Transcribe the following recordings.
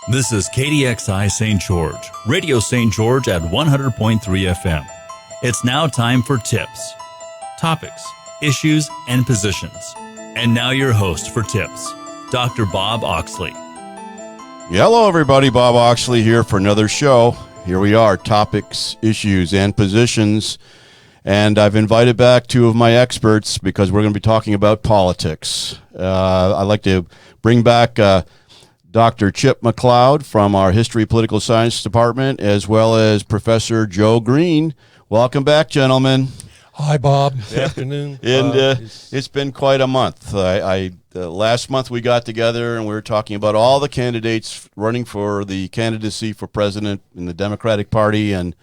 This is KDXI St. George, Radio St. George at 100.3 FM. It's now time for tips, topics, issues, and positions. And now your host for tips, Dr. Bob Oxley. Hello, everybody. Bob Oxley here for another show. Here we are, topics, issues, and positions. And I've invited back two of my experts because we're going to be talking about politics. I'd like to bring back Dr. Chip Mcleod from our History Political Science Department, as well as Professor Joe Green. Welcome back, gentlemen. Hi, Bob. Good afternoon. And it's been quite a month. Last month we got together and we were talking about all the candidates running for the candidacy for president in the Democratic Party, and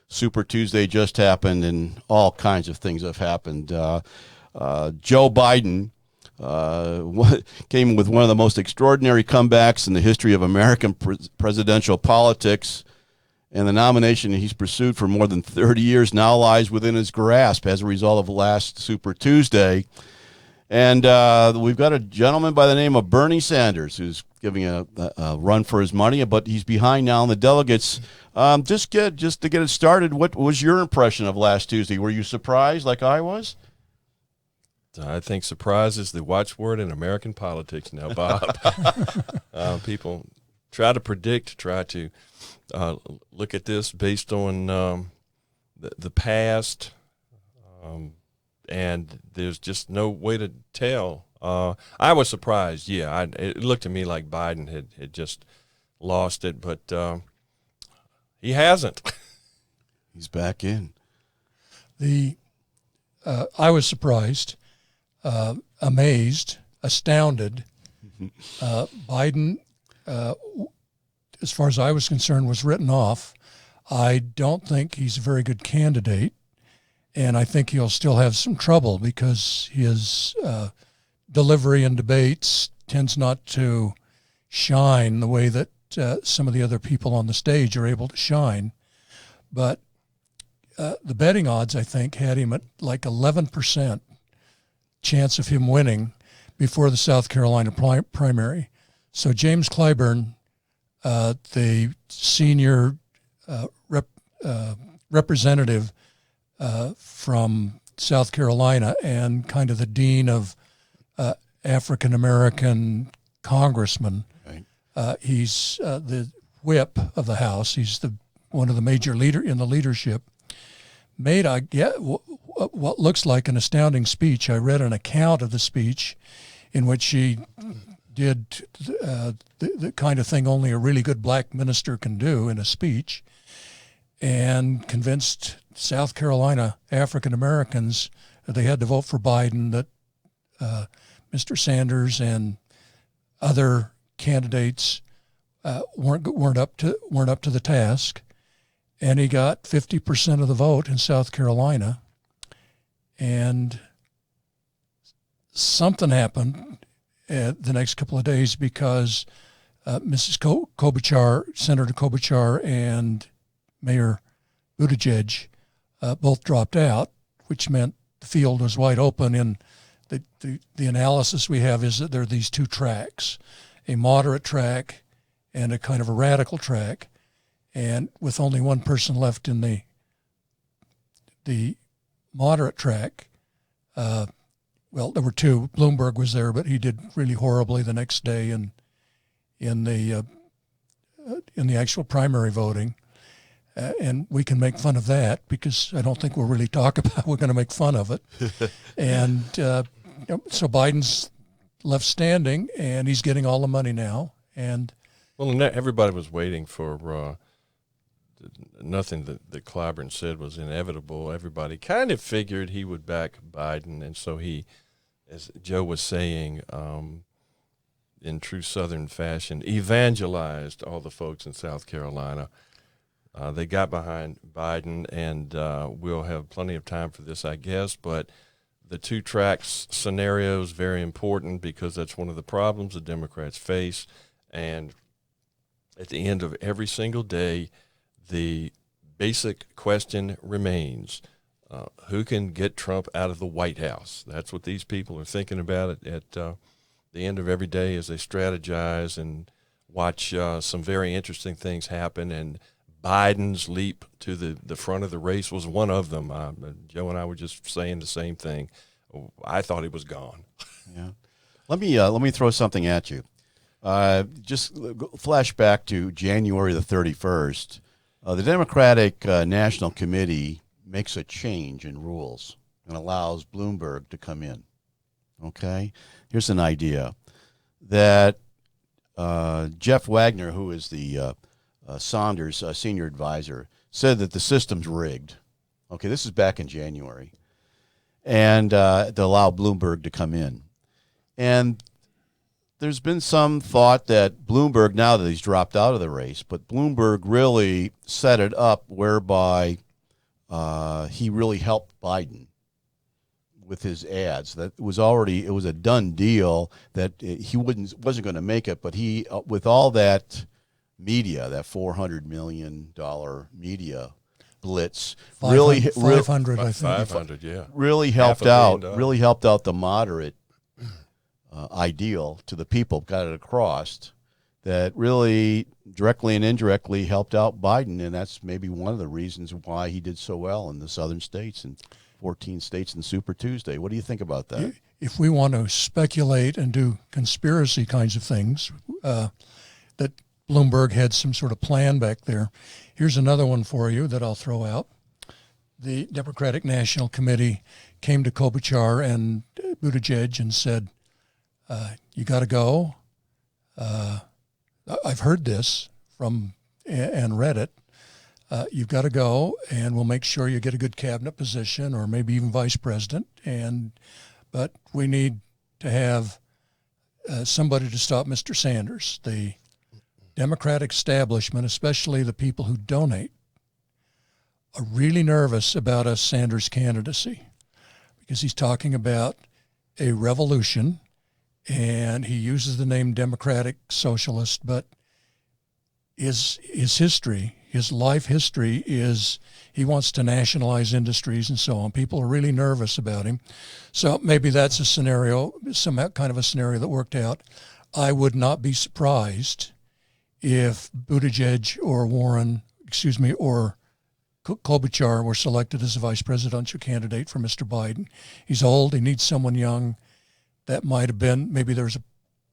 Super Tuesday just happened, and all kinds of things have happened. Joe Biden came with one of the most extraordinary comebacks in the history of American presidential politics, and the nomination he's pursued for more than 30 years now lies within his grasp as a result of last Super Tuesday. And we've got a gentleman by the name of Bernie Sanders who's giving a run for his money, but he's behind now in the delegates. Just to get it started, what was your impression of last Tuesday? Were you surprised like I was? I think surprise is the watchword in American politics now, Bob. People try to predict, try to look at this based on the past, and there's just no way to tell. I was surprised, yeah. It looked to me like Biden had just lost it, but he hasn't. He's back in. I was surprised. Amazed, astounded. Biden, as far as I was concerned, was written off. I don't think he's a very good candidate, and I think he'll still have some trouble because his delivery in debates tends not to shine the way that some of the other people on the stage are able to shine. But the betting odds, I think, had him at like 11% chance of him winning before the South Carolina primary. So James Clyburn, the senior representative from South Carolina and kind of the dean of African-American congressmen, right. He's the whip of the House. He's one of the major leader in the leadership. Made what looks like an astounding speech. I read an account of the speech in which she did the kind of thing only a really good black minister can do in a speech, and convinced South Carolina African Americans that they had to vote for Biden, that Mr. Sanders and other candidates weren't up to the task. And he got 50% of the vote in South Carolina. And something happened the next couple of days because Mrs. Klobuchar, Senator Klobuchar, and Mayor Buttigieg both dropped out, which meant the field was wide open. And the analysis we have is that there are these two tracks, a moderate track and a kind of a radical track. And with only one person left in the moderate track, well, there were two. Bloomberg was there, but he did really horribly the next day in the actual primary voting. And we can make fun of that because I don't think we'll really talk about. We're going to make fun of it. And so Biden's left standing, and he's getting all the money now. And well, everybody was waiting for. Nothing that Clyburn said was inevitable. Everybody kind of figured he would back Biden, and so he, as Joe was saying, in true Southern fashion, evangelized all the folks in South Carolina. They got behind Biden, and we'll have plenty of time for this, I guess, but the two tracks scenario is very important because that's one of the problems the Democrats face, and at the end of every single day, the basic question remains, who can get Trump out of the White House? That's what these people are thinking about at the end of every day as they strategize and watch some very interesting things happen, and Biden's leap to the front of the race was one of them. Joe and I were just saying the same thing. I thought he was gone. Yeah. Let me throw something at you. Just flash back to January the 31st. The Democratic National Committee makes a change in rules and allows Bloomberg to come in. Okay? Here's an idea that Jeff Wagner, who is the Saunders senior advisor, said that the system's rigged. Okay, this is back in January. And to allow Bloomberg to come in. And there's been some thought that Bloomberg, now that he's dropped out of the race, but Bloomberg really set it up whereby he really helped Biden with his ads. That was already, it was a done deal that he wasn't going to make it, but he, with all that media, that $400 million media blitz, 500, I think. 500, yeah. Really helped out the moderate ideal to the people, got it across, that really directly and indirectly helped out Biden, and that's maybe one of the reasons why he did so well in the southern states and 14 states in Super Tuesday. What do you think about that? If we want to speculate and do conspiracy kinds of things, that Bloomberg had some sort of plan back there. Here's another one for you that I'll throw out. The Democratic National Committee came to Klobuchar and Buttigieg and said, you got to go. I've heard this from and read it. You've got to go, and we'll make sure you get a good cabinet position or maybe even vice president. But we need to have somebody to stop Mr. Sanders. The Democratic establishment, especially the people who donate, are really nervous about a Sanders candidacy because he's talking about a revolution, and he uses the name Democratic Socialist, but his history, his life history is he wants to nationalize industries and so on. People are really nervous about him. So maybe that's a scenario, some kind of a scenario that worked out. I would not be surprised if Buttigieg or or Klobuchar were selected as a vice presidential candidate for Mr. Biden. He's old. He needs someone young. That might have been, maybe there's a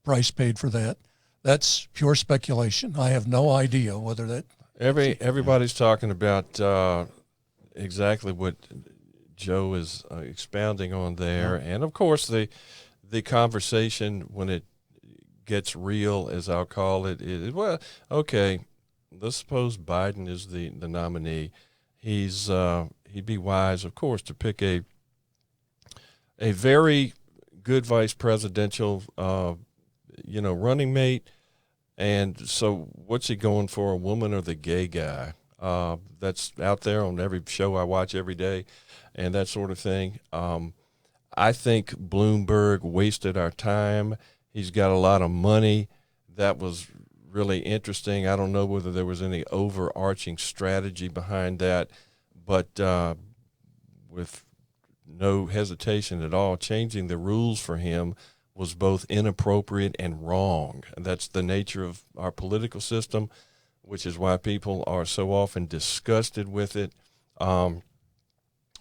price paid for that. That's pure speculation. I have no idea whether that. Everybody's talking about exactly what Joe is expounding on there. And, of course, the conversation when it gets real, as I'll call it, is, well, okay, let's suppose Biden is the nominee. He'd be wise, of course, to pick a very good vice presidential, running mate. And so what's he going for, a woman or the gay guy? That's out there on every show I watch every day and that sort of thing. I think Bloomberg wasted our time. He's got a lot of money. That was really interesting. I don't know whether there was any overarching strategy behind that, but with no hesitation at all, changing the rules for him was both inappropriate and wrong. And that's the nature of our political system, which is why people are so often disgusted with it. One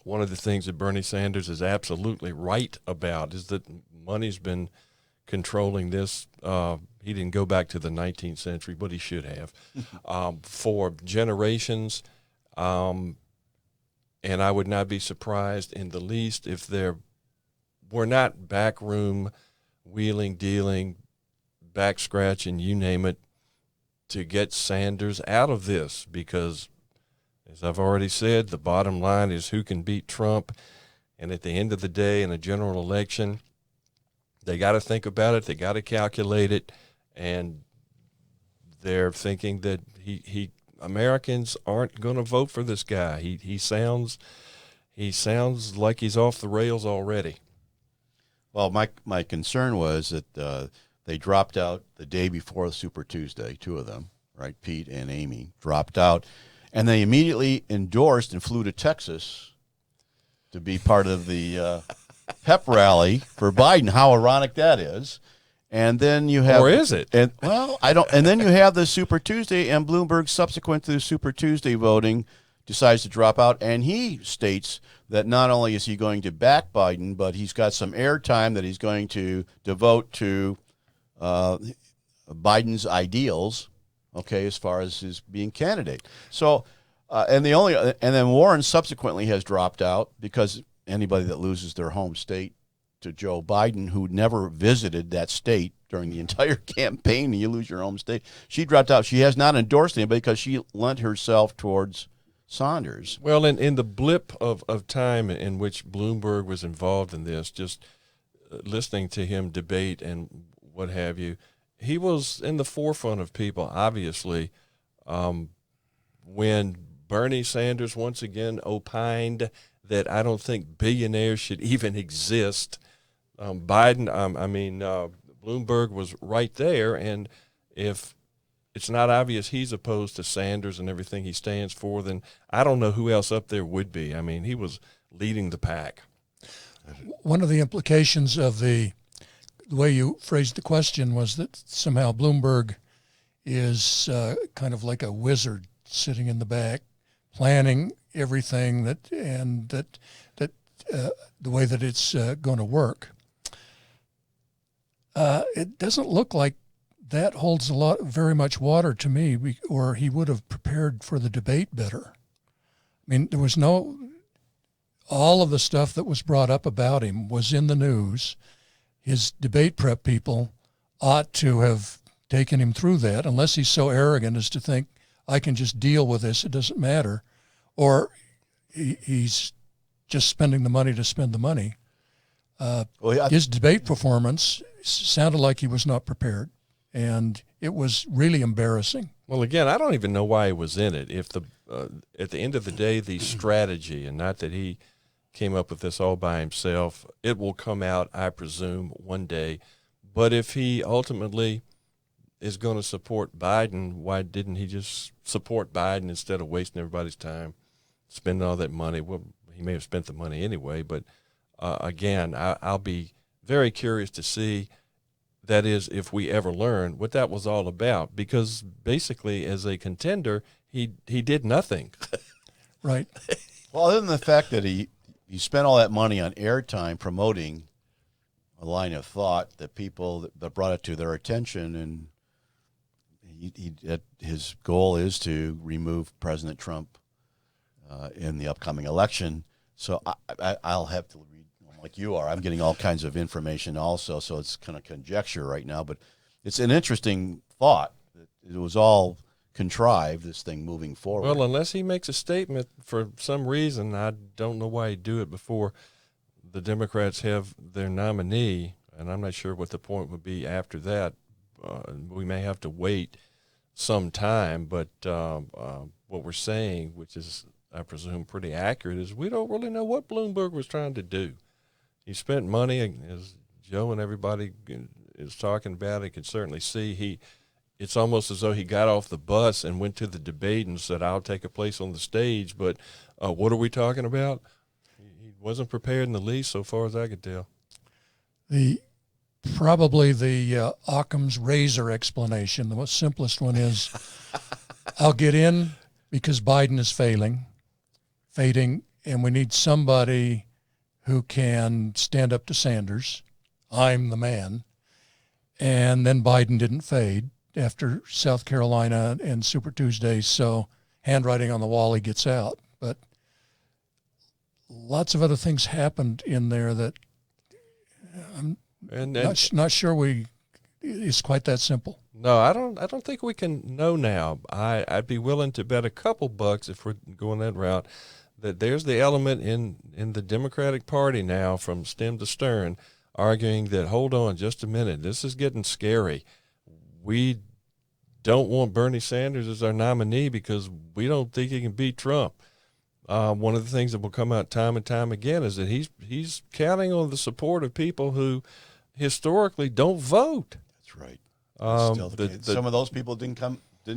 of the things that Bernie Sanders is absolutely right about is that money's been controlling this. He didn't go back to the 19th century, but he should have, for generations. And I would not be surprised in the least if there were not backroom wheeling, dealing, back scratching, you name it, to get Sanders out of this, because, as I've already said, the bottom line is who can beat Trump. And at the end of the day, in a general election, they got to think about it. They got to calculate it. And they're thinking that Americans aren't going to vote for this guy. He sounds like he's off the rails already. Well, my concern was that they dropped out the day before Super Tuesday, two of them, right? Pete and Amy dropped out, and they immediately endorsed and flew to Texas to be part of the pep rally for Biden. How ironic that is. And then you have, or is it? And well, I don't. And then you have the Super Tuesday, and Bloomberg, subsequent to the Super Tuesday voting, decides to drop out, and he states that not only is he going to back Biden, but he's got some airtime that he's going to devote to Biden's ideals. Okay, as far as his being candidate. So, and then Warren subsequently has dropped out because anybody that loses their home state to Joe Biden, who never visited that state during the entire campaign, and you lose your home state. She dropped out. She has not endorsed anybody because she lent herself towards Sanders. Well, in the blip of time in which Bloomberg was involved in this, just listening to him debate and what have you, he was in the forefront of people, obviously, when Bernie Sanders once again opined that I don't think billionaires should even exist. Bloomberg was right there, and if it's not obvious he's opposed to Sanders and everything he stands for, then I don't know who else up there would be. I mean, he was leading the pack. One of the implications of the way you phrased the question was that somehow Bloomberg is kind of like a wizard sitting in the back, planning everything that the way that it's going to work. It doesn't look like that holds very much water to me, or he would have prepared for the debate better. I mean, there was all of the stuff that was brought up about him was in the news. His debate prep people ought to have taken him through that, unless he's so arrogant as to think, I can just deal with this, it doesn't matter. Or he's just spending the money to spend the money. His debate performance sounded like he was not prepared, and it was really embarrassing. Well, again, I don't even know why he was in it. If at the end of the day, the strategy, and not that he came up with this all by himself, it will come out, I presume, one day. But if he ultimately is going to support Biden, why didn't he just support Biden instead of wasting everybody's time spending all that money? Well, he may have spent the money anyway, but again, I'll be very curious to see, that is, if we ever learn what that was all about, because basically as a contender, he did nothing. Right. Well, other than the fact that he spent all that money on airtime promoting a line of thought that people that brought it to their attention, and his goal is to remove President Trump in the upcoming election. So I'll have to read, like you are. I'm getting all kinds of information also, so it's kind of conjecture right now. But it's an interesting thought. It was all contrived, this thing moving forward. Well, unless he makes a statement for some reason, I don't know why he'd do it before the Democrats have their nominee, and I'm not sure what the point would be after that. We may have to wait some time, but what we're saying, which is, I presume, pretty accurate, is we don't really know what Bloomberg was trying to do. He spent money, as Joe and everybody is talking about. He can certainly see it's almost as though he got off the bus and went to the debate and said, I'll take a place on the stage, but what are we talking about? He wasn't prepared in the least, so far as I could tell. Probably the Occam's razor explanation, the most simplest one is, I'll get in because Biden is fading, and we need somebody who can stand up to Sanders. I'm the man. And then Biden didn't fade after South Carolina and Super Tuesday, so handwriting on the wall, he gets out. But lots of other things happened in there that I'm not sure it's quite that simple. No, I don't think we can know now. I'd be willing to bet a couple bucks, if we're going that route, that there's the element in the Democratic Party now, from stem to stern, arguing that, hold on just a minute, this is getting scary. We don't want Bernie Sanders as our nominee because we don't think he can beat Trump. One of the things that will come out time and time again is that he's counting on the support of people who historically don't vote. That's right. Some of those people didn't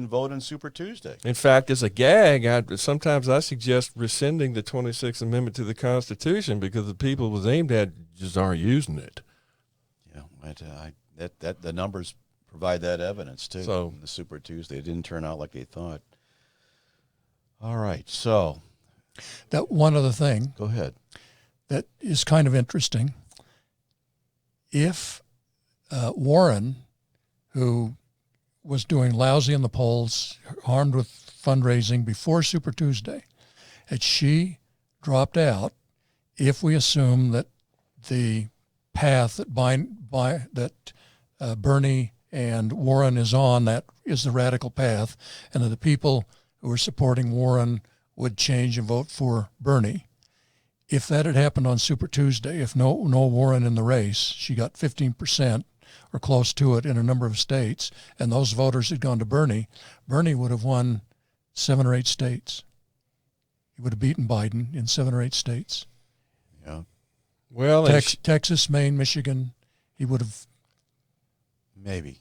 vote on Super Tuesday. In fact, as a gag, sometimes I suggest rescinding the 26th Amendment to the Constitution because the people it was aimed at just aren't using it. Yeah, that the numbers provide that evidence too. So the Super Tuesday, it didn't turn out like they thought. All right, so That one other thing go ahead. that is kind of interesting. If Warren, who was doing lousy in the polls, armed with fundraising before Super Tuesday, had she dropped out, if we assume that the path that Bernie and Warren is on, that is the radical path, and that the people who are supporting Warren would change and vote for Bernie. If that had happened on Super Tuesday, if no Warren in the race, she got 15% or close to it in a number of states, and those voters had gone to Bernie, Bernie would have won 7 or 8 states. He would have beaten Biden in 7 or 8 states. Yeah. well, Texas, Maine, Michigan, he would have. Maybe.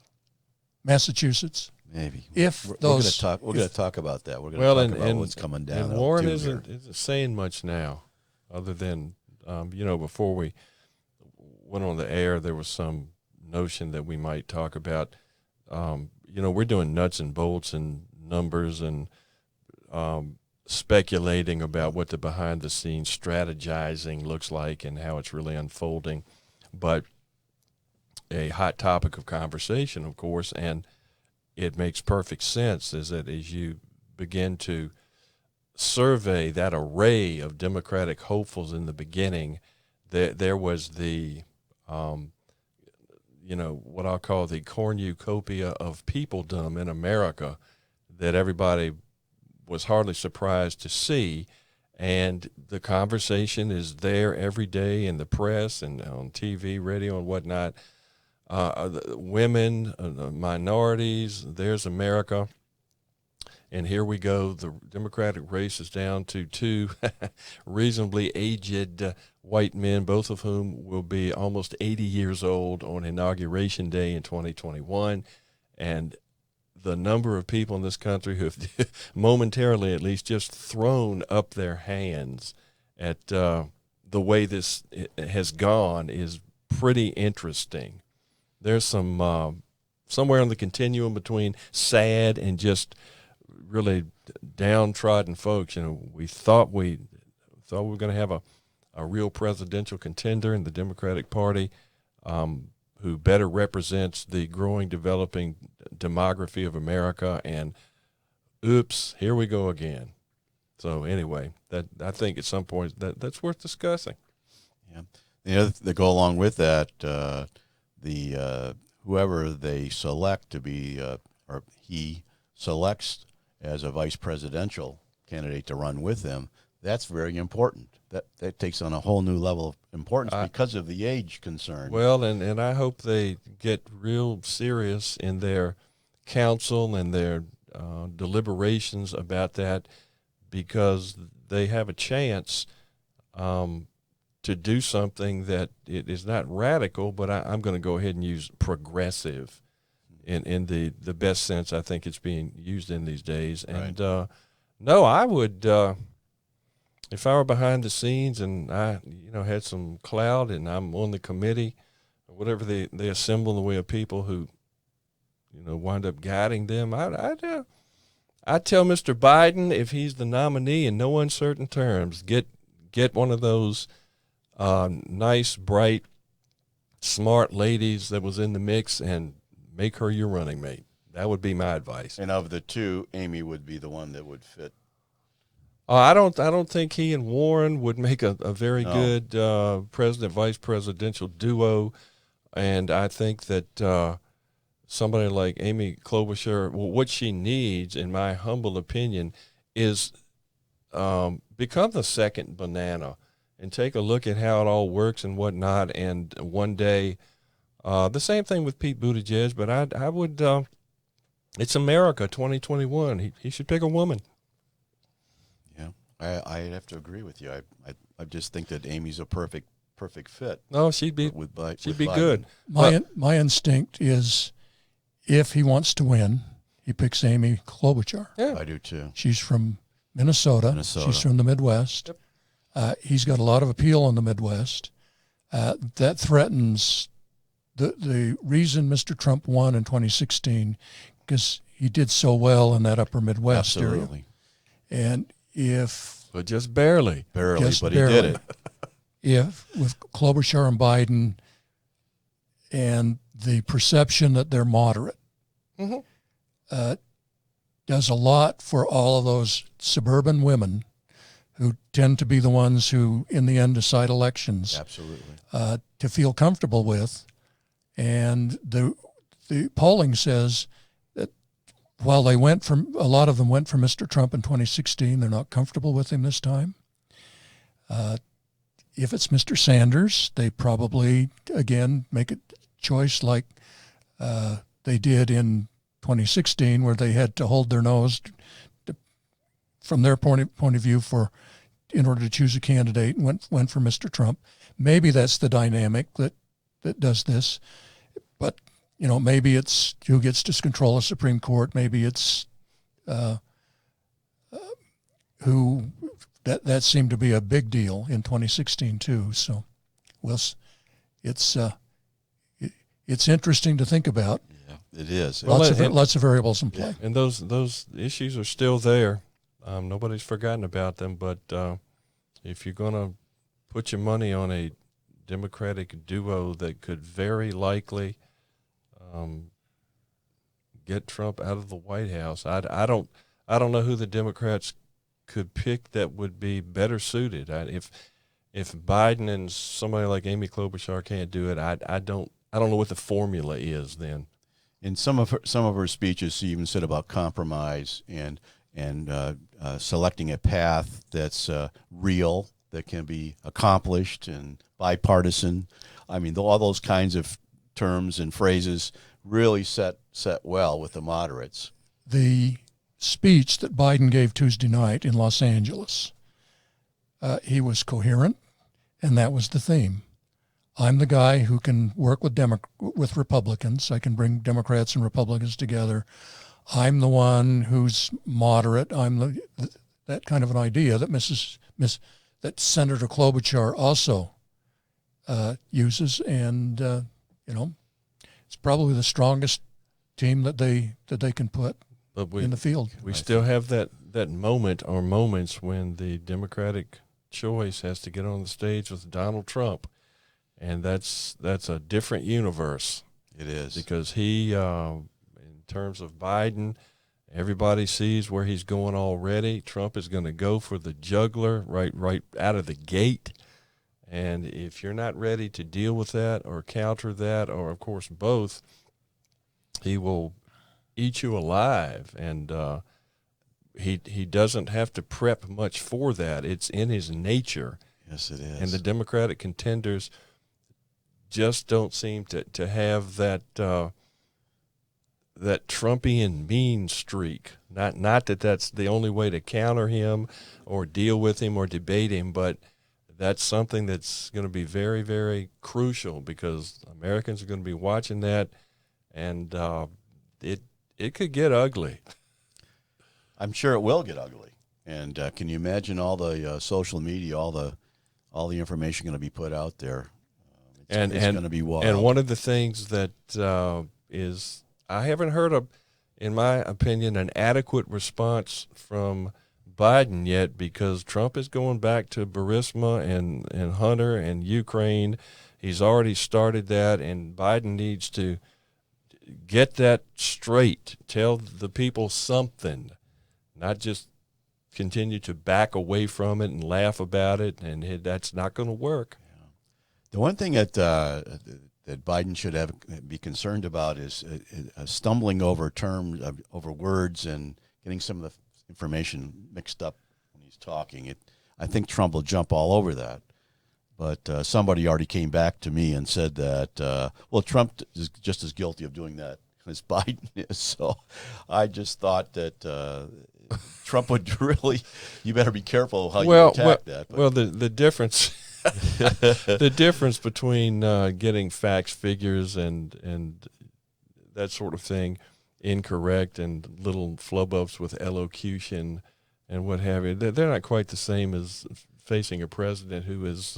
Massachusetts. Maybe. If we're those, going to talk about that. We're going well, to talk about what's coming down. And Warren too isn't saying much now, other than before we went on the air, there was some notion that we might talk about. We're doing nuts and bolts and numbers and speculating about what the behind-the-scenes strategizing looks like and how it's really unfolding. But a hot topic of conversation, of course, and it makes perfect sense, is that as you begin to survey that array of Democratic hopefuls in the beginning, there was the, what I'll call the cornucopia of peopledom in America that everybody was hardly surprised to see. And the conversation is there every day in the press and on TV, radio, and whatnot. Women, minorities, there's America. And here we go. The Democratic race is down to 2 reasonably aged white men, both of whom will be almost 80 years old on Inauguration Day in 2021. And the number of people in this country who have momentarily at least just thrown up their hands at the way this has gone is pretty interesting. There's some somewhere on the continuum between sad and just really downtrodden folks. We thought we were going to have a real presidential contender in the Democratic Party who better represents the growing, developing demography of America. And oops, here we go again. So anyway, that I think at some point that's worth discussing. Yeah. The other that go along with that, whoever they select to be, or he selects as a vice presidential candidate to run with him, that's very important. That takes on a whole new level of importance because of the age concern. Well, and I hope they get real serious in their counsel and their deliberations about that, because they have a chance to do something that it is not radical, but I'm going to go ahead and use progressive in the best sense I think it's being used in these days. And no, I would, if I were behind the scenes and I had some clout and I'm on the committee or whatever they assemble in the way of people who wind up guiding them, I'd tell Mr. Biden, if he's the nominee, in no uncertain terms, get one of those nice, bright, smart ladies that was in the mix and make her your running mate. That would be my advice. And of the two, Amy would be the one that would fit. I don't think he and Warren would make a very good president-vice presidential duo, and I think that somebody like Amy Klobuchar, what she needs, in my humble opinion, is become the second banana and take a look at how it all works and whatnot. And one day, the same thing with Pete Buttigieg, but I would, it's America 2021. He should pick a woman. Yeah, I have to agree with you. I just think that Amy's a perfect fit. No, she'd be good. My instinct is, if he wants to win, he picks Amy Klobuchar. Yeah, I do too. She's from Minnesota. She's from the Midwest. Yep. He's got a lot of appeal in the Midwest. That threatens the reason Mr. Trump won in 2016 because he did so well in that upper Midwest Absolutely. area. And if But just barely. Barely, Just but barely. he did it. if with Klobuchar and Biden and the perception that they're moderate, does a lot for all of those suburban women who tend to be the ones who, in the end, decide elections. Absolutely. To feel comfortable with. And the polling says that while a lot of them went for Mr. Trump in 2016, they're not comfortable with him this time. If it's Mr. Sanders, they probably, again, make a choice like they did in 2016, where they had to hold their nose from their point of view in order to choose a candidate, and went for Mr. Trump. Maybe that's the dynamic that does this, but maybe it's who gets to control the Supreme Court. Maybe it's who that seemed to be a big deal in 2016 too. So, it's interesting to think about. Yeah, it is. Lots of variables in play. And those issues are still there. Nobody's forgotten about them. But if you're going to put your money on a Democratic duo that could very likely get Trump out of the White House, I don't know who the Democrats could pick that would be better suited. If Biden and somebody like Amy Klobuchar can't do it, I don't know what the formula is then. In some of her speeches, she even said about compromise and selecting a path that's real, that can be accomplished and bipartisan. I mean, all those kinds of terms and phrases really set well with the moderates. The speech that Biden gave Tuesday night in Los Angeles, he was coherent, and that was the theme. I'm the guy who can work with Republicans. I can bring Democrats and Republicans together. I'm the one who's moderate. I'm that kind of an idea that that Senator Klobuchar also uses, and it's probably the strongest team that they can put in the field. We still have that moment or moments when the Democratic choice has to get on the stage with Donald Trump. And that's a different universe. It is. Because he, in terms of Biden, everybody sees where he's going already. Trump is going to go for the jugular right out of the gate. And if you're not ready to deal with that or counter that, or, of course, both, he will eat you alive. And he doesn't have to prep much for that. It's in his nature. Yes, it is. And the Democratic contenders just don't seem to have that Trumpian mean streak. Not that that's the only way to counter him or deal with him or debate him, but that's something that's going to be very, very crucial because Americans are going to be watching that, and it could get ugly. I'm sure it will get ugly. And can you imagine all the social media, all the information going to be put out there? It's going to be wild. And one of the things that is, I haven't heard of, in my opinion, an adequate response from Biden yet, because Trump is going back to Burisma and Hunter and Ukraine. He's already started that, and Biden needs to get that straight. Tell the people something, not just continue to back away from it and laugh about it, and that's not going to work. The one thing that Biden should be concerned about is stumbling over terms, over words, and getting some of the information mixed up when he's talking. I think Trump will jump all over that. But somebody already came back to me and said that, Trump is just as guilty of doing that as Biden is. So I just thought that Trump would really, you better be careful how you attack that. But. Well, the difference... the difference between getting facts, figures, and that sort of thing incorrect, and little flub-ups with elocution and what have you, they're not quite the same as facing a president who is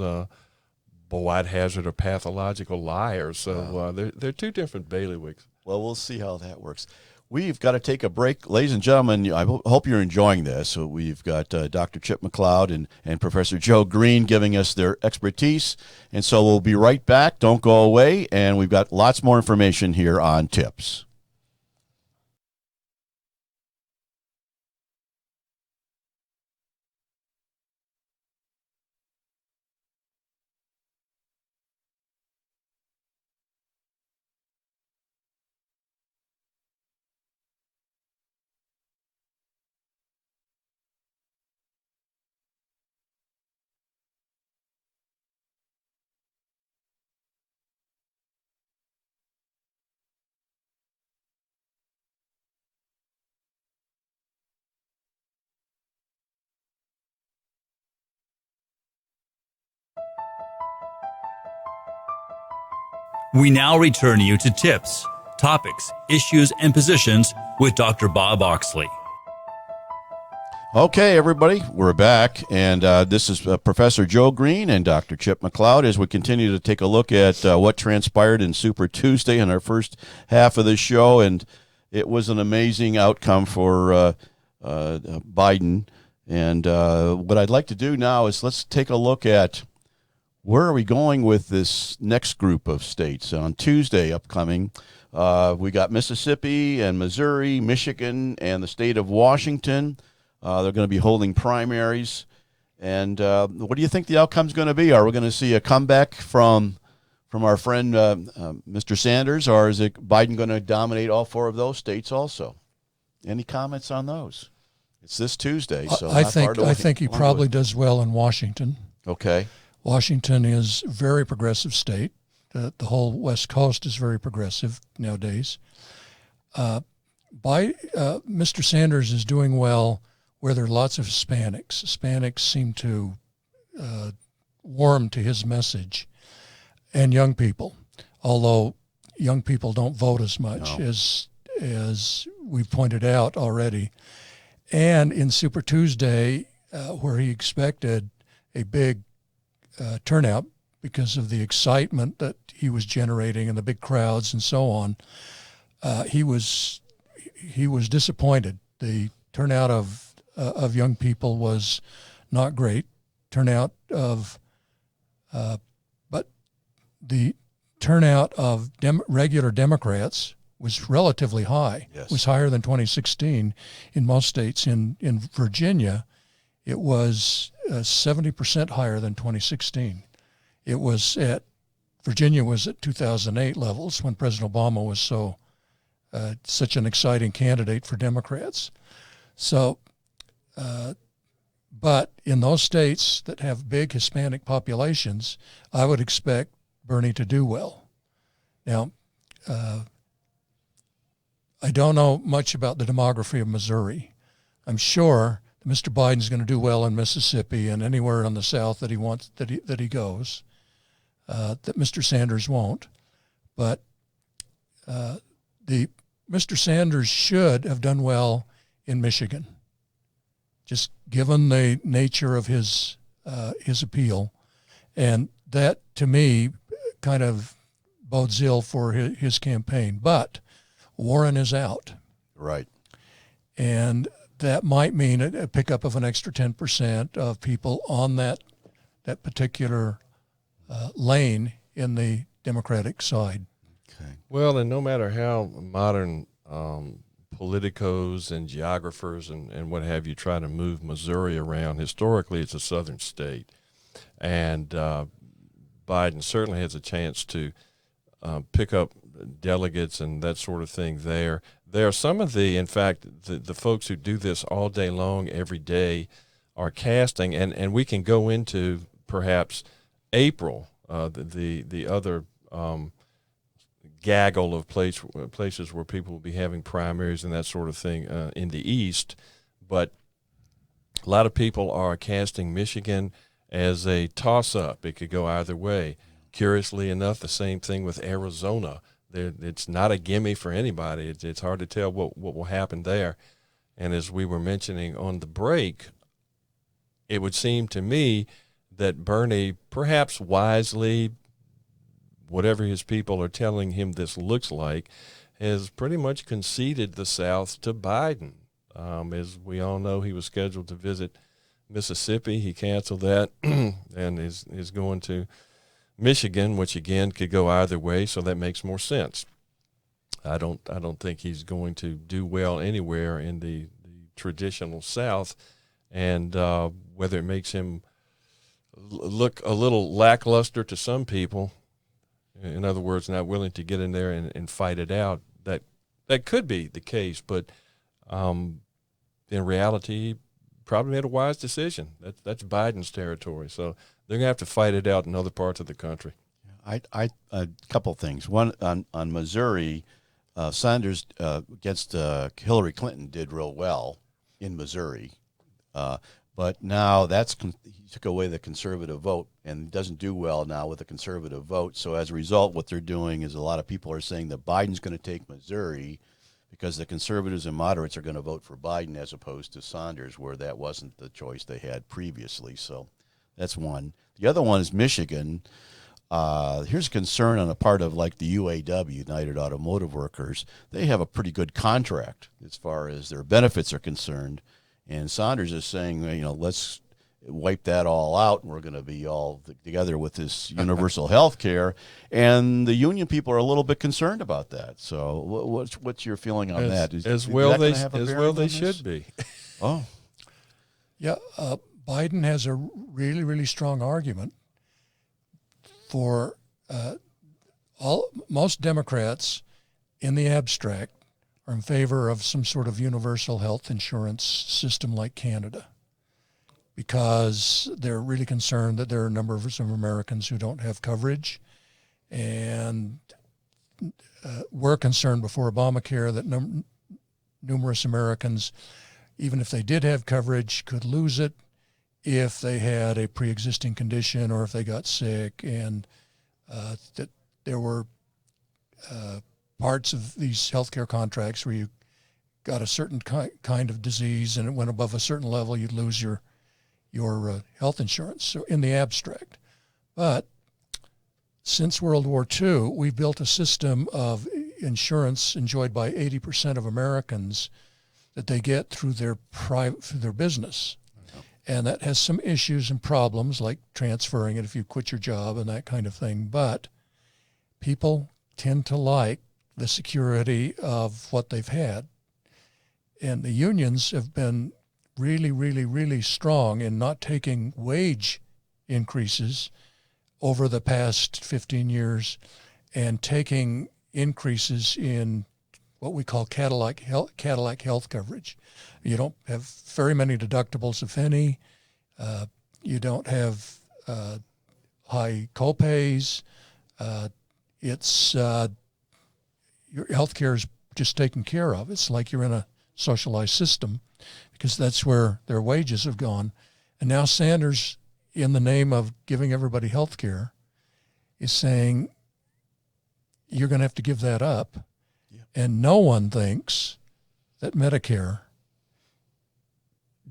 Boyd Hazard or pathological liar. So they're two different bailiwicks. Well, we'll see how that works. We've got to take a break. Ladies and gentlemen, I hope you're enjoying this. So we've got Dr. Chip Mcleod and Professor Joe Green giving us their expertise. And so we'll be right back. Don't go away. And we've got lots more information here on TIPS. We now return you to Tips, Topics, Issues, and Positions with Dr. Bob Oxley. Okay, everybody, we're back, and this is Professor Joe Green and Dr. Chip Mcleod as we continue to take a look at what transpired in Super Tuesday in our first half of the show, and it was an amazing outcome for Biden. And what I'd like to do now is let's take a look at where are we going with this next group of states. On Tuesday upcoming, we got Mississippi and Missouri, Michigan, and the state of Washington. They're going to be holding primaries. And what do you think the outcome's going to be? Are we going to see a comeback from our friend Mr. Sanders, or is it Biden going to dominate all four of those states also? Any comments on those? It's this Tuesday, so I think he probably does well in Washington. Okay. Washington is a very progressive state. The whole West Coast is very progressive nowadays. Mr. Sanders is doing well where there are lots of Hispanics. Hispanics seem to warm to his message, and young people, although young people don't vote as much as we pointed out already. And in Super Tuesday, where he expected a big turnout because of the excitement that he was generating and the big crowds and so on, he was disappointed. The turnout of young people was not great. Turnout of, but the turnout of regular Democrats was relatively high. Yes. It was higher than 2016 in most states. In Virginia, it was 70% higher than 2016. Virginia was at 2008 levels when President Obama was such an exciting candidate for Democrats. So, but in those states that have big Hispanic populations, I would expect Bernie to do well. Now, I don't know much about the demography of Missouri. I'm sure that Mr. Biden's going to do well in Mississippi and anywhere in the South that he wants that he goes. That Mr. Sanders won't, but Mr. Sanders should have done well in Michigan, just given the nature of his appeal, and that to me kind of bodes ill for his campaign. But Warren is out. Right. And that might mean a pickup of an extra 10% of people on that particular lane in the Democratic side. Okay. Well, and no matter how modern politicos and geographers and what have you try to move Missouri around, historically it's a southern state. And Biden certainly has a chance to pick up delegates and that sort of thing there. There are some of the folks who do this all day long, every day, are casting, and we can go into perhaps April, the other gaggle of places where people will be having primaries and that sort of thing in the East. But a lot of people are casting Michigan as a toss-up. It could go either way. Curiously enough, the same thing with Arizona. It's not a gimme for anybody. It's hard to tell what will happen there. And as we were mentioning on the break, it would seem to me that Bernie, perhaps wisely, whatever his people are telling him this looks like, has pretty much conceded the South to Biden. As we all know, he was scheduled to visit Mississippi. He canceled that and is going to Michigan, which again could go either way, so that makes more sense. I don't think he's going to do well anywhere in the traditional South, and whether it makes him look a little lackluster to some people, in other words, not willing to get in there and fight it out, that could be the case. But in reality, he probably made a wise decision. That's Biden's territory, so they're going to have to fight it out in other parts of the country. A couple things. One, on Missouri, Sanders against Hillary Clinton did real well in Missouri, but now he took away the conservative vote and doesn't do well now with the conservative vote. So as a result, what they're doing is a lot of people are saying that Biden's going to take Missouri because the conservatives and moderates are going to vote for Biden as opposed to Sanders, where that wasn't the choice they had previously. So that's one. The other one is Michigan. Here's a concern on the part of like the UAW, United Automotive Workers. They have a pretty good contract as far as their benefits are concerned. And Sanders is saying, let's wipe that all out, and we're going to be all together with this universal health care. And the union people are a little bit concerned about that. So what's your feeling on that? As well they should be. Oh. Yeah, Biden has a really, really strong argument for most Democrats in the abstract are in favor of some sort of universal health insurance system like Canada, because they're really concerned that there are a number of some Americans who don't have coverage, and we're concerned before Obamacare that numerous Americans, even if they did have coverage, could lose it if they had a pre-existing condition or if they got sick, and that there were parts of these healthcare contracts where you got a certain kind of disease and it went above a certain level, you'd lose your health insurance. So in the abstract. But since World War II, we built a system of insurance enjoyed by 80% of Americans that they get through their business. And that has some issues and problems like transferring it if you quit your job and that kind of thing. But people tend to like the security of what they've had. And the unions have been really, really, really strong in not taking wage increases over the past 15 years and taking increases in what we call Cadillac health coverage. You don't have very many deductibles, if any. You don't have high copays. Your health care is just taken care of. It's like you're in a socialized system because that's where their wages have gone. And now Sanders, in the name of giving everybody health care, is saying you're going to have to give that up. Yeah. And no one thinks that Medicare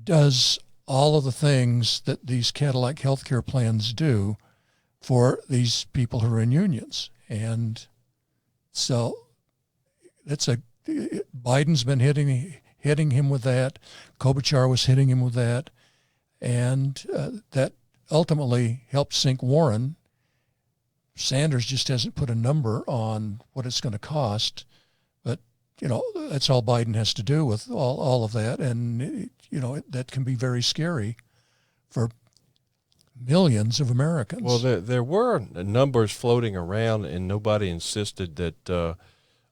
does all of the things that these Cadillac healthcare plans do for these people who are in unions. And so Biden's been hitting him with that. Klobuchar was hitting him with that. And that ultimately helped sink Warren. Sanders just hasn't put a number on what it's going to cost. But, that's all Biden has to do with all of that. And, that can be very scary for millions of Americans. Well, there were numbers floating around, and nobody insisted that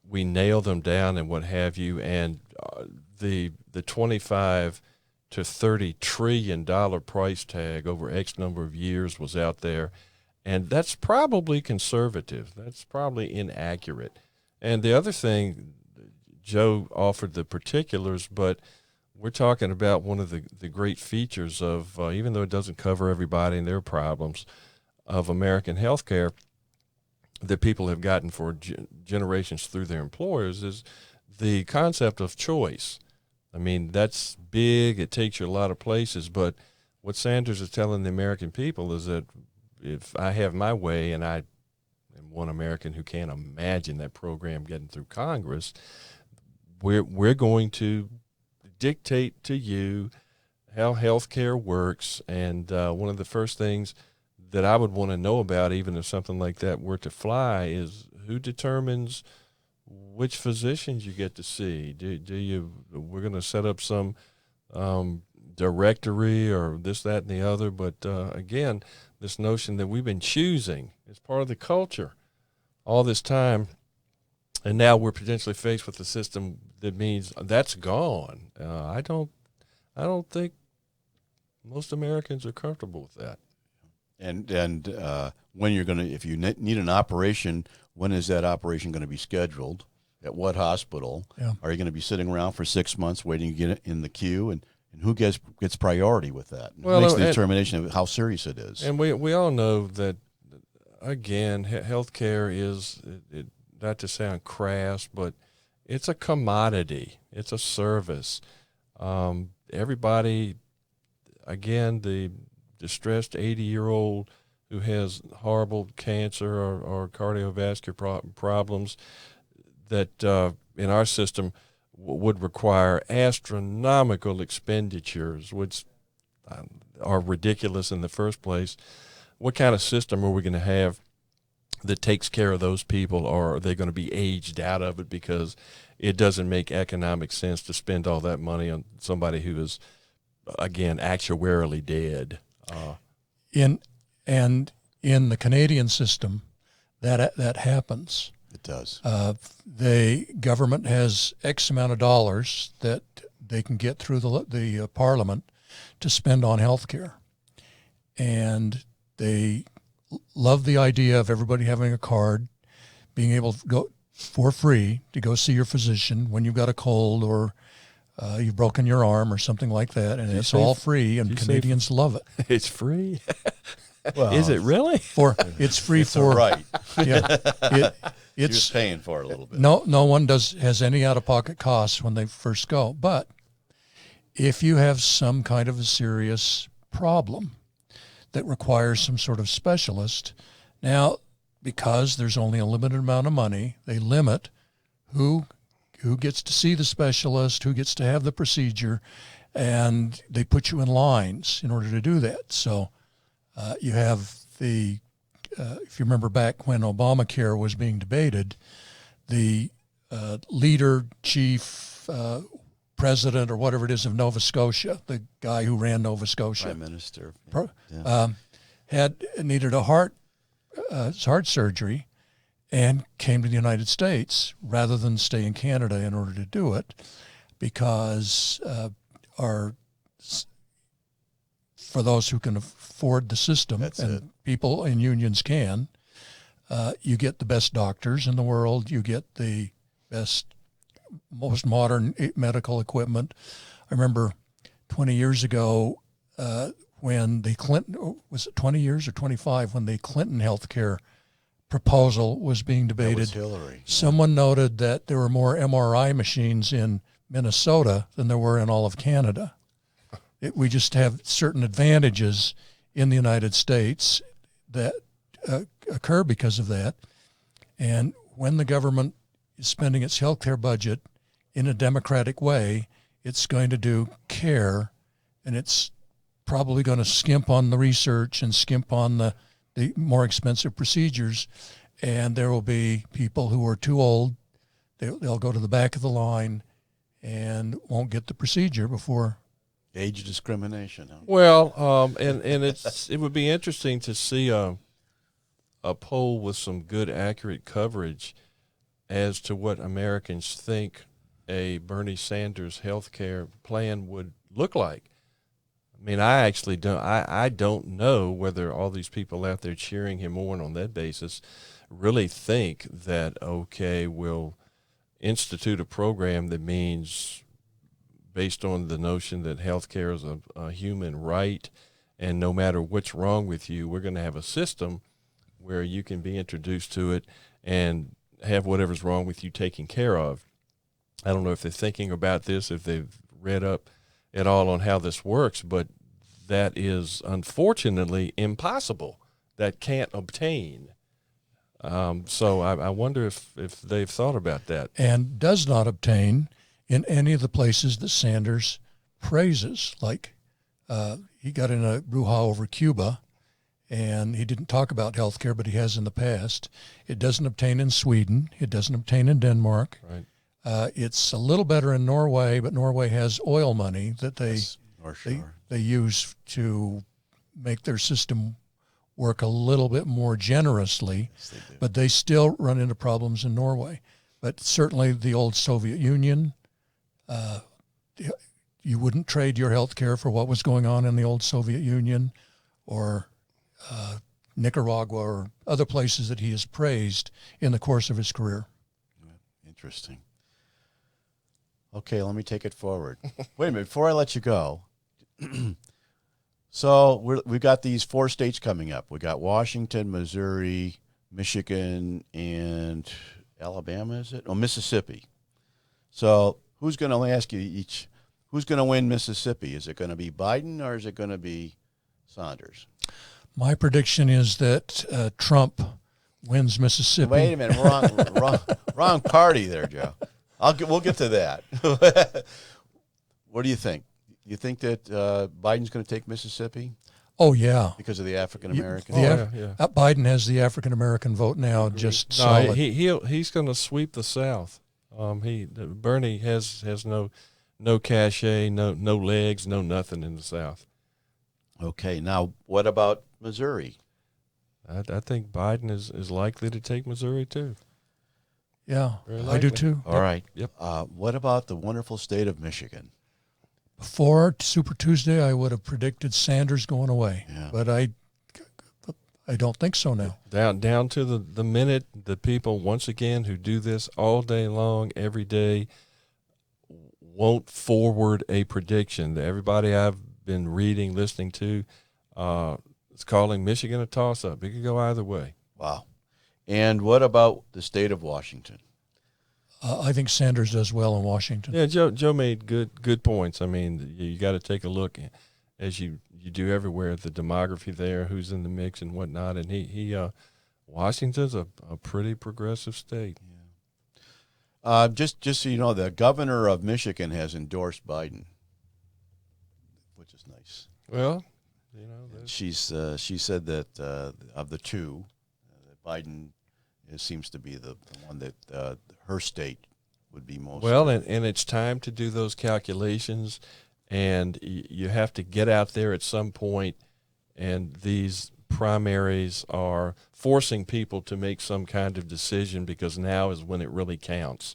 we nail them down and what have you. And the $25 to $30 trillion price tag over X number of years was out there, and that's probably conservative. That's probably inaccurate. And the other thing, Joe offered the particulars, but we're talking about one of the great features of, even though it doesn't cover everybody and their problems, of American healthcare that people have gotten for generations through their employers is the concept of choice. I mean, that's big. It takes you a lot of places, but what Sanders is telling the American people is that if I have my way, and I am one American who can't imagine that program getting through Congress, we're going to dictate to you how healthcare works. And one of the first things that I would want to know about, even if something like that were to fly, is who determines which physicians you get to see. We're going to set up some directory or this, that, and the other. But again, this notion that we've been choosing is part of the culture all this time, and now we're potentially faced with a system that means that's gone. I don't think most Americans are comfortable with that. And when you're going to, if you need an operation, when is that operation going to be scheduled? At what hospital? Yeah. Are you going to be sitting around for 6 months waiting to get in the queue? And who gets priority with that? It makes the determination of how serious it is. And we all know that, again, healthcare is, not to sound crass, but it's a commodity. It's a service. Everybody, again, the distressed 80-year-old who has horrible cancer or cardiovascular problems that in our system would require astronomical expenditures, which are ridiculous in the first place. What kind of system are we going to have that takes care of those people, or are they going to be aged out of it because it doesn't make economic sense to spend all that money on somebody who is, again, actuarially dead? In the Canadian system, that happens. It does. The government has X amount of dollars that they can get through the Parliament to spend on health care. And they love the idea of everybody having a card, being able to go for free to go see your physician when you've got a cold or you've broken your arm or something like that. And it's all free, and Canadians love it. It's free? Well, is it really? It's free it's for right. Yeah, You're just paying for it a little bit. No one has any out-of-pocket costs when they first go. But if you have some kind of a serious problem that requires some sort of specialist, now because there's only a limited amount of money, they limit who gets to see the specialist, who gets to have the procedure, and they put you in lines in order to do that. So you have if you remember back when Obamacare was being debated, the leader, chief, president, or whatever it is of Nova Scotia, the guy who ran Nova Scotia, Prime Minister, had needed a heart surgery and came to the United States rather than stay in Canada in order to do it, because for those who can afford the system, people in unions can, you get the best doctors in the world, you get the best, most modern medical equipment. I remember 20 years ago when the Clinton, was it 20 years or 25, when the Clinton healthcare proposal was being debated. That was Hillary. Someone noted that there were more MRI machines in Minnesota than there were in all of Canada. We just have certain advantages in the United States that occur because of that. And when the government is spending its healthcare budget in a democratic way, it's going to do care, and it's probably going to skimp on the research and skimp on the more expensive procedures. And there will be people who are too old. They'll go to the back of the line and won't get the procedure before. Age discrimination. Huh? Well, and it would be interesting to see a poll with some good, accurate coverage as to what Americans think a Bernie Sanders health care plan would look like. I mean, I actually don't. I don't know whether all these people out there cheering him on that basis really think that, okay, we'll institute a program that means, based on the notion that health care is a human right, and no matter what's wrong with you, we're going to have a system where you can be introduced to it and have whatever's wrong with you taken care of. I don't know if they're thinking about this, if they've read up at all on how this works, but that is unfortunately impossible, that can't obtain. So I wonder if they've thought about that. And does not obtain in any of the places that Sanders praises. Like he got in a brouhaha over Cuba, and he didn't talk about health care, but he has in the past. It doesn't obtain in Sweden. It doesn't obtain in Denmark. Right. It's a little better in Norway, but Norway has oil money that they use to make their system work a little bit more generously, Yes, they do. but they still run into problems in Norway. But certainly the old Soviet Union, you wouldn't trade your health care for what was going on in the old Soviet Union or Nicaragua or other places that he has praised in the course of his career. Interesting. Okay, let me take it forward. Wait a minute, before I let you go. So we've got these 4 states coming up. We got Washington, Missouri, Michigan, and Alabama, is it? Oh, Mississippi. So who's going to ask you each? Who's going to win Mississippi? Is it going to be Biden or is it going to be Sanders? My prediction is that Trump wins Mississippi. Wait a minute, wrong party there, Joe. We'll get to that. What do you think? You think that Biden's going to take Mississippi Oh, yeah. because of the African American? Biden has the African American vote now, just No, solid. he's going to sweep the South. Bernie has no cachet, no legs, no nothing in the South. Okay, now what about Missouri? I think Biden is likely to take Missouri too. Yeah, Very I do likely. too. All right. Yep. What about the wonderful state of Michigan? Before Super Tuesday, I would have predicted Sanders going away, Yeah. but I don't think so now. Down to the minute, the people, once again, who do this all day long, every day, won't forward a prediction. Everybody I've been reading, listening to, is calling Michigan a toss-up. It could go either way. Wow. And what about the state of Washington? I think Sanders does well in Washington. Yeah, Joe made good points. I mean, you got to take a look, as you do everywhere, at the demography there, who's in the mix and whatnot. And Washington's a pretty progressive state. Just so you know, the governor of Michigan has endorsed Biden, which is nice. Well, She said that of the two, that Biden seems to be the one that her state would be most. Well, and it's time to do those calculations, and you have to get out there at some point, and these primaries are forcing people to make some kind of decision, because now is when it really counts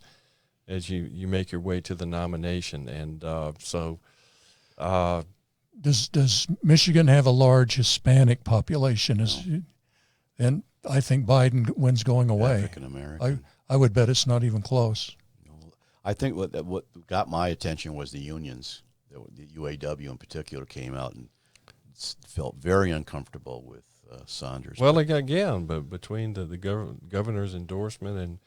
as you make your way to the nomination. And Does Michigan have a large Hispanic population? And I think Biden wins going away. African American. I would bet it's not even close. I think what got my attention was the unions. The UAW in particular came out and felt very uncomfortable with Sanders. Well, again, but between the governor's endorsement, and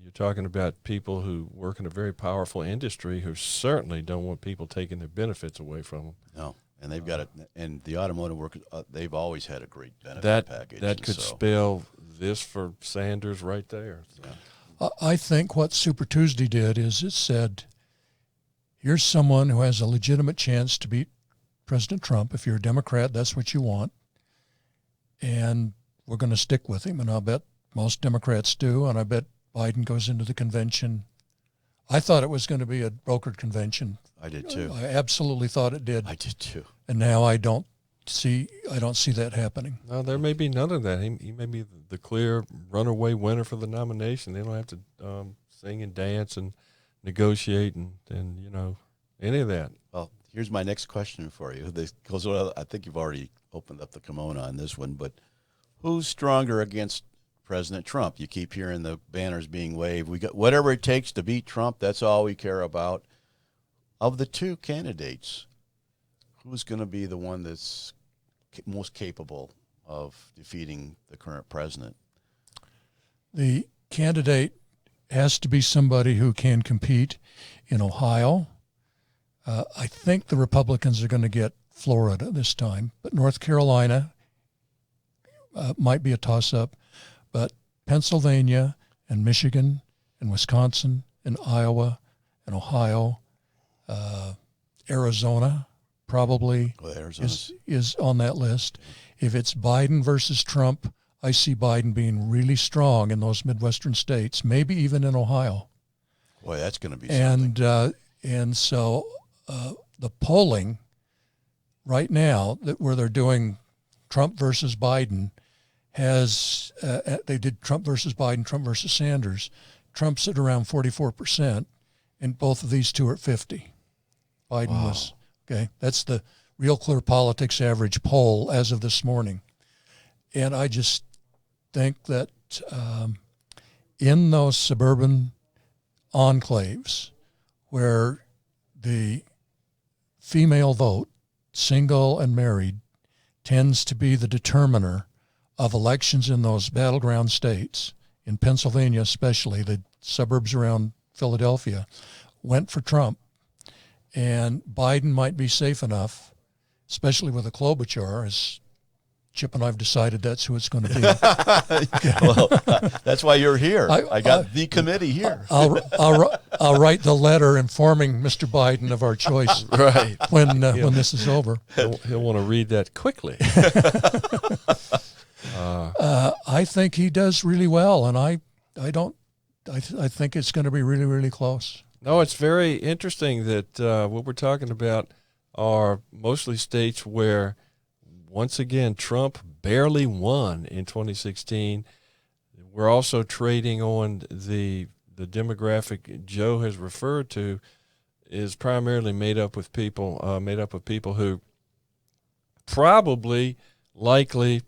you're talking about people who work in a very powerful industry who certainly don't want people taking their benefits away from them. No, and they've got it. And the automotive workers, they've always had a great benefit package. That could spell this for Sanders right there. Yeah. I think what Super Tuesday did is it said, here's someone who has a legitimate chance to beat President Trump. If you're a Democrat, that's what you want. And we're going to stick with him. And I'll bet most Democrats do. And I bet Biden goes into the convention. I thought it was going to be a brokered convention. I did too. I absolutely thought it did. I did too. And now I don't see that happening. No, there may be none of that. He may be the clear runaway winner for the nomination. They don't have to sing and dance and negotiate and any of that. Well, here's my next question for you. This goes. I think you've already opened up the kimono on this one, but who's stronger against President Trump? You keep hearing the banners being waved. We got whatever it takes to beat Trump. That's all we care about. Of the two candidates, who's going to be the one that's most capable of defeating the current president? The candidate has to be somebody who can compete in Ohio. I think the Republicans are going to get Florida this time, but North Carolina might be a toss-up, but Pennsylvania and Michigan and Wisconsin and Iowa and Ohio, Arizona probably is on that list. If it's Biden versus Trump, I see Biden being really strong in those Midwestern states, maybe even in Ohio. Boy, that's going to be something. And so the polling right now where they're doing Trump versus Biden has they did Trump versus Biden, Trump versus Sanders. Trump's at around 44%, and both of these two are at 50. Biden was okay. That's the Real Clear Politics average poll as of this morning, and I just think that in those suburban enclaves where the female vote, single and married, tends to be the determiner of elections in those battleground states, in Pennsylvania especially, the suburbs around Philadelphia, went for Trump. And Biden might be safe enough, especially with a Klobuchar, as Chip and I have decided that's who it's going to be. Well, that's why you're here. I got the committee here. I'll write the letter informing Mr. Biden of our choice Right. when this is over. He'll want to read that quickly. I think he does really well, and I think it's going to be really, really close. No, it's very interesting that what we're talking about are mostly states where, once again, Trump barely won in 2016. We're also trading on the demographic Joe has referred to is primarily made up of people who probably, likely,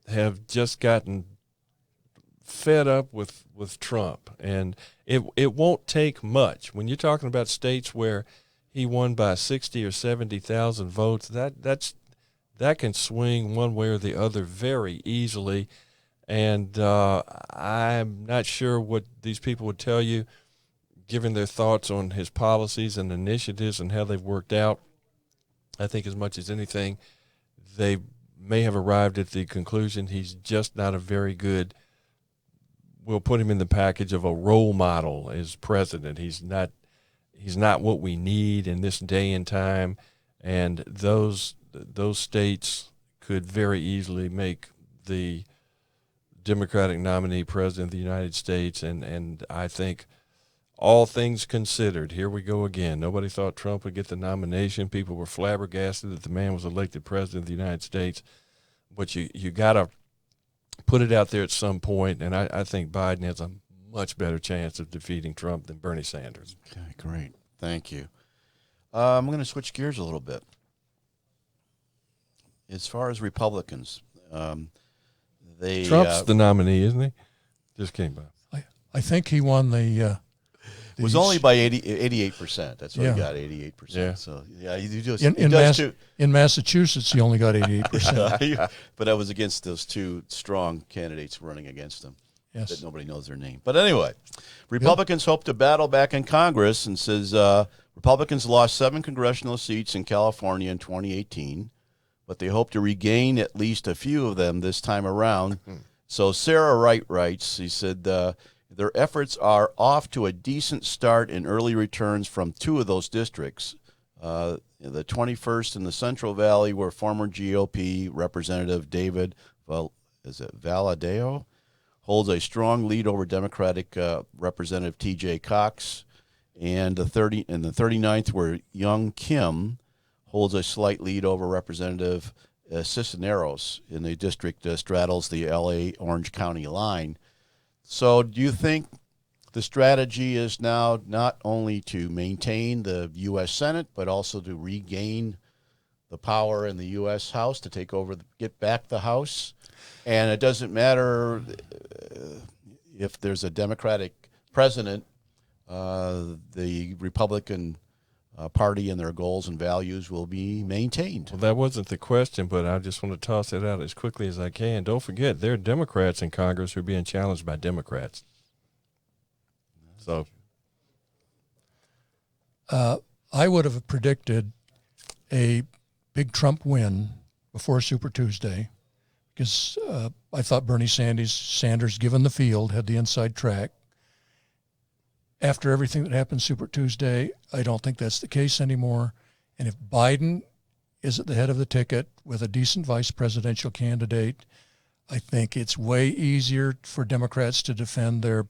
have just gotten fed up with Trump. And it won't take much. When you're talking about states where he won by 60 or 70,000 votes, that can swing one way or the other very easily. And I'm not sure what these people would tell you, given their thoughts on his policies and initiatives and how they've worked out. I think as much as anything, they may have arrived at the conclusion he's just not a very good, we'll put him in the package of a role model as president. He's not what we need in this day and time, and those states could very easily make the Democratic nominee president of the United States, and I think all things considered, here we go again. Nobody thought Trump would get the nomination. People were flabbergasted that the man was elected president of the United States. But you got to put it out there at some point, and I think Biden has a much better chance of defeating Trump than Bernie Sanders. Okay, great. Thank you. I'm going to switch gears a little bit. As far as Republicans, Trump's the nominee, isn't he? Just came by. I think he won the it was only by 88%. That's what Yeah. he got, 88%. Yeah. So, yeah, he does too. in Massachusetts, he only got 88%. But that was against those two strong candidates running against him. Yes. That nobody knows their name. But anyway, Republicans hope to battle back in Congress, and says Republicans lost 7 congressional seats in California in 2018, but they hope to regain at least a few of them this time around. So Sarah Wright writes, he said, their efforts are off to a decent start in early returns from 2 of those districts. The 21st in the Central Valley, where former GOP Representative David Valadao holds a strong lead over Democratic Representative T.J. Cox, and the 39th, where Young Kim holds a slight lead over Representative Cisneros in the district straddles the L.A. Orange County line. So do you think the strategy is now not only to maintain the U.S. Senate, but also to regain the power in the U.S. House, to take over, get back the House? And it doesn't matter if there's a Democratic president, the Republican Party and their goals and values will be maintained. Well, that wasn't the question, but I just want to toss it out as quickly as I can. Don't forget, there are Democrats in Congress who are being challenged by Democrats. So, I would have predicted a big Trump win before Super Tuesday, because I thought Bernie Sanders, given the field, had the inside track. After everything that happened Super Tuesday, I don't think that's the case anymore. And if Biden is at the head of the ticket with a decent vice presidential candidate, I think it's way easier for Democrats to defend their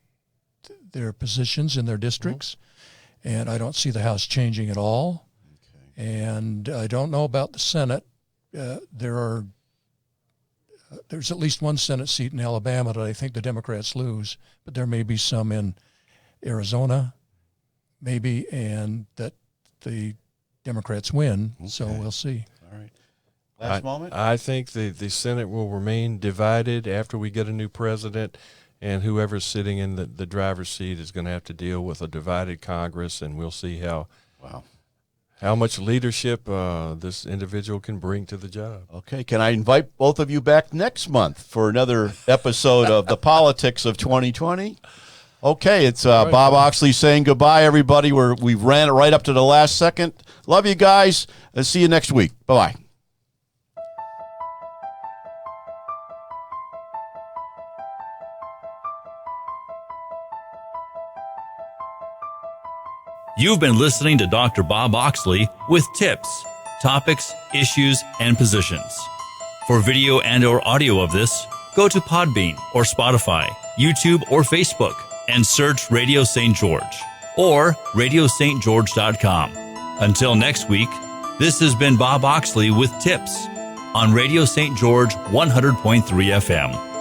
positions in their districts. And I don't see the House changing at all. Okay. And I don't know about the Senate. There's at least one Senate seat in Alabama that I think the Democrats lose, but there may be some in Arizona, maybe, and that the Democrats win. Okay. So we'll see. All right. Last moment? I think the Senate will remain divided after we get a new president, and whoever's sitting in the driver's seat is going to have to deal with a divided Congress, and we'll see how much leadership this individual can bring to the job. Okay, can I invite both of you back next month for another episode of The Politics of 2020? Okay, it's Bob Oxley saying goodbye, everybody. We ran it right up to the last second. Love you guys. See you next week. Bye-bye. You've been listening to Dr. Bob Oxley with tips, topics, issues, and positions. For video and or audio of this, go to Podbean or Spotify, YouTube or Facebook, and search Radio St. George or radiostgeorge.com. Until next week, this has been Bob Oxley with tips on Radio St. George 100.3 FM.